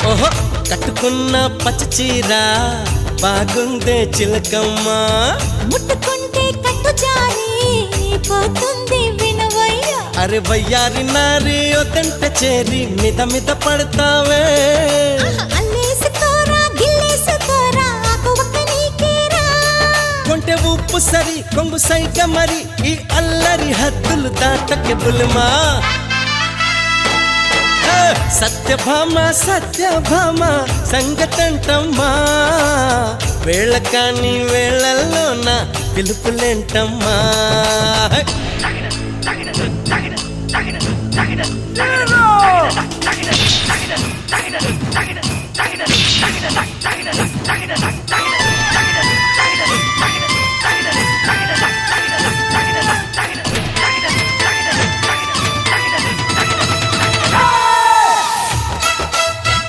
ఓహో కట్టుకున్న పచ్చ చీర బాగుందే చిలకమ్మ ముట్టుకుంటే కట్టు జారి పోతుంది వినవయ్య అరే వయ్యారి నారి ఒదంట చేరి మిద మిద పడతావే అల్లేసుకోరా గిల్లేసుకోరా ఆకువక్క నీకేరా కొంటె ఉప్పు సరి కొంగు సైగ మరి ఈ అల్లరి హద్దులు దాటకే బుల్మా సత్యభామ సంగతంటమ్మా వేళ కాని వేళల్లోన పిలుపులేంటమ్మా